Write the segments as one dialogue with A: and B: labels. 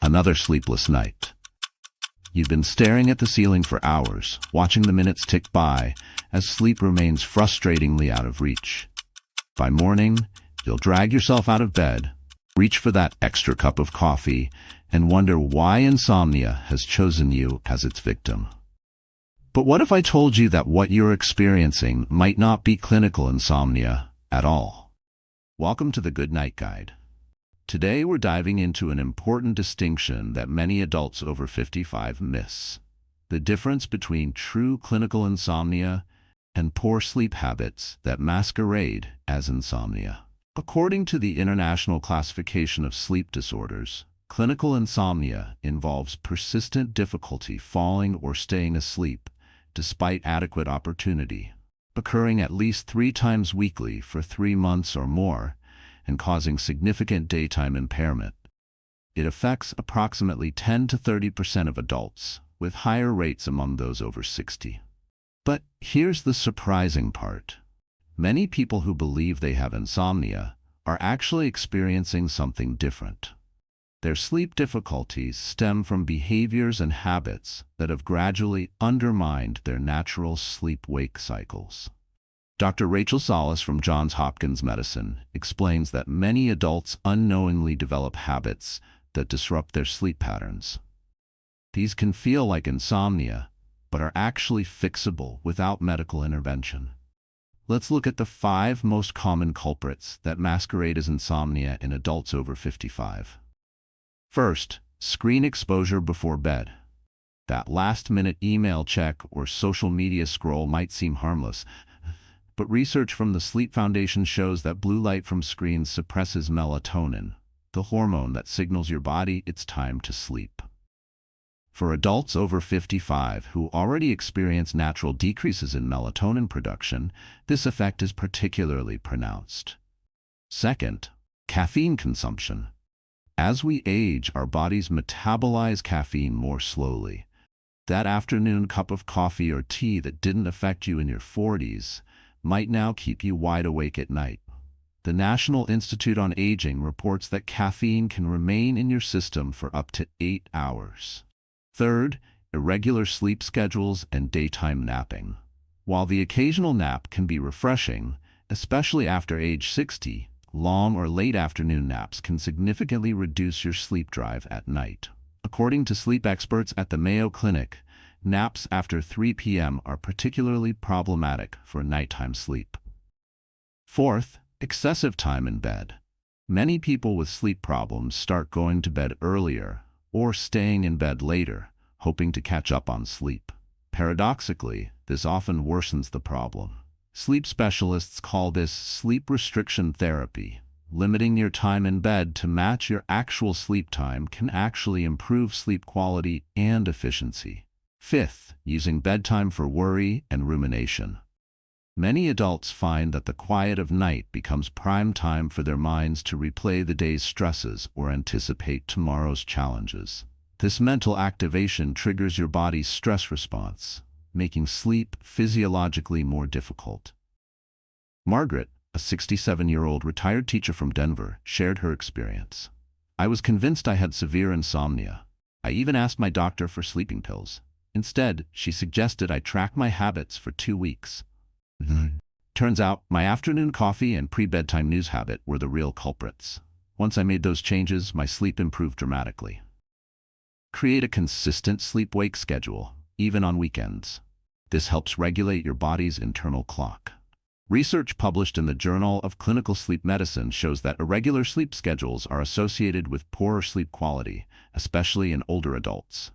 A: Another sleepless night. You've been staring at the ceiling for hours, watching the minutes tick by as sleep remains frustratingly out of reach. By morning, you'll drag yourself out of bed, reach for that extra cup of coffee, and wonder why insomnia has chosen you as its victim. But what if I told you that what you're experiencing might not be clinical insomnia at all? Welcome to the Good Night Guide. Today we're diving into an important distinction that many adults over 55 miss: the difference between true clinical insomnia and poor sleep habits that masquerade as insomnia. According to the International Classification of Sleep Disorders, clinical insomnia involves persistent difficulty falling or staying asleep despite adequate opportunity, occurring at least 3 times weekly for 3 months or more, and causing significant daytime impairment. It affects approximately 10 to 30% of adults, with higher rates among those over 60. But here's the surprising part. Many people who believe they have insomnia are actually experiencing something different. Their sleep difficulties stem from behaviors and habits that have gradually undermined their natural sleep-wake cycles. Dr. Rachel Salas from Johns Hopkins Medicine explains that many adults unknowingly develop habits that disrupt their sleep patterns. These can feel like insomnia, but are actually fixable without medical intervention. Let's look at the 5 most common culprits that masquerade as insomnia in adults over 55. First, screen exposure before bed. That last-minute email check or social media scroll might seem harmless, but research from the Sleep Foundation shows that blue light from screens suppresses melatonin, the hormone that signals your body it's time to sleep. For adults over 55 who already experience natural decreases in melatonin production, this effect is particularly pronounced. Second, caffeine consumption. As we age, our bodies metabolize caffeine more slowly. That afternoon cup of coffee or tea that didn't affect you in your 40s might now keep you wide awake at night. The National Institute on Aging reports that caffeine can remain in your system for up to 8 hours. Third, irregular sleep schedules and daytime napping. While the occasional nap can be refreshing, especially after age 60, long or late afternoon naps can significantly reduce your sleep drive at night. According to sleep experts at the Mayo Clinic, naps after 3 p.m. are particularly problematic for nighttime sleep. Fourth, excessive time in bed. Many people with sleep problems start going to bed earlier or staying in bed later, hoping to catch up on sleep. Paradoxically, this often worsens the problem. Sleep specialists call this sleep restriction therapy. Limiting your time in bed to match your actual sleep time can actually improve sleep quality and efficiency. Fifth, using bedtime for worry and rumination. Many adults find that the quiet of night becomes prime time for their minds to replay the day's stresses or anticipate tomorrow's challenges. This mental activation triggers your body's stress response, making sleep physiologically more difficult. Margaret, a 67-year-old retired teacher from Denver, shared her experience. "I was convinced I had severe insomnia. I even asked my doctor for sleeping pills. Instead, she suggested I track my habits for 2 weeks. Turns out, my afternoon coffee and pre-bedtime news habit were the real culprits. Once I made those changes, my sleep improved dramatically." Create a consistent sleep-wake schedule, even on weekends. This helps regulate your body's internal clock. Research published in the Journal of Clinical Sleep Medicine shows that irregular sleep schedules are associated with poorer sleep quality, especially in older adults.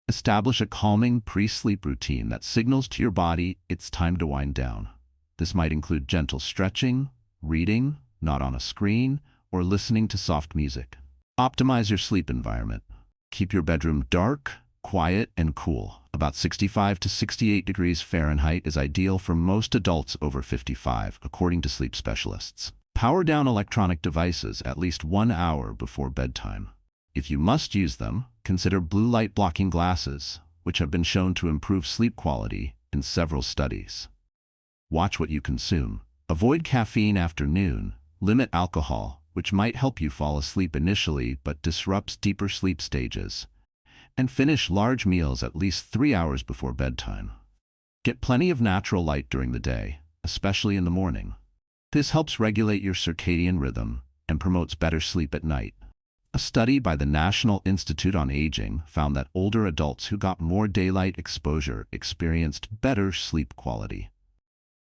A: Establish a calming pre-sleep routine that signals to your body it's time to wind down. This might include gentle stretching, reading, not on a screen, or listening to soft music. Optimize your sleep environment. Keep your bedroom dark, quiet, and cool. About 65 to 68 degrees Fahrenheit is ideal for most adults over 55, according to sleep specialists. Power down electronic devices at least 1 hour before bedtime. If you must use them, consider blue light blocking glasses, which have been shown to improve sleep quality in several studies. Watch what you consume. Avoid caffeine after noon, limit alcohol, which might help you fall asleep initially but disrupts deeper sleep stages. And finish large meals at least 3 hours before bedtime. Get plenty of natural light during the day, especially in the morning. This helps regulate your circadian rhythm and promotes better sleep at night. A study by the National Institute on Aging found that older adults who got more daylight exposure experienced better sleep quality.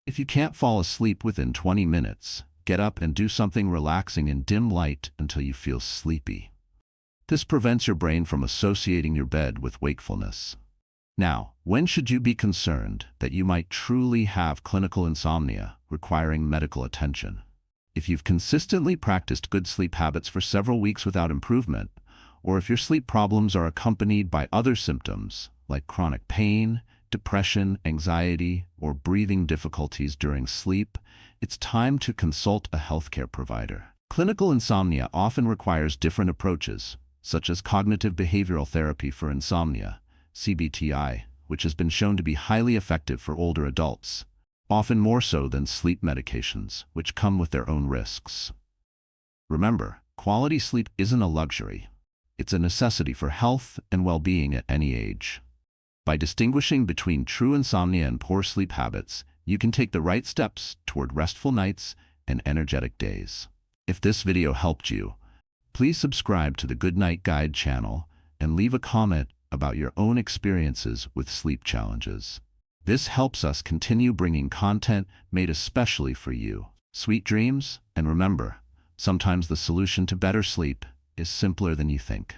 A: If you can't fall asleep within 20 minutes, get up and do something relaxing in dim light until you feel sleepy. This prevents your brain from associating your bed with wakefulness. Now, when should you be concerned that you might truly have clinical insomnia requiring medical attention? If you've consistently practiced good sleep habits for several weeks without improvement, or if your sleep problems are accompanied by other symptoms like chronic pain, depression, anxiety, or breathing difficulties during sleep, it's time to consult a healthcare provider. Clinical insomnia often requires different approaches, such as cognitive behavioral therapy for insomnia, CBTI, which has been shown to be highly effective for older adults, often more so than sleep medications, which come with their own risks. Remember, quality sleep isn't a luxury. It's a necessity for health and well-being at any age. By distinguishing between true insomnia and poor sleep habits, you can take the right steps toward restful nights and energetic days. If this video helped you, please subscribe to the Good Night Guide channel and leave a comment about your own experiences with sleep challenges. This helps us continue bringing content made especially for you. Sweet dreams, and remember, sometimes the solution to better sleep is simpler than you think.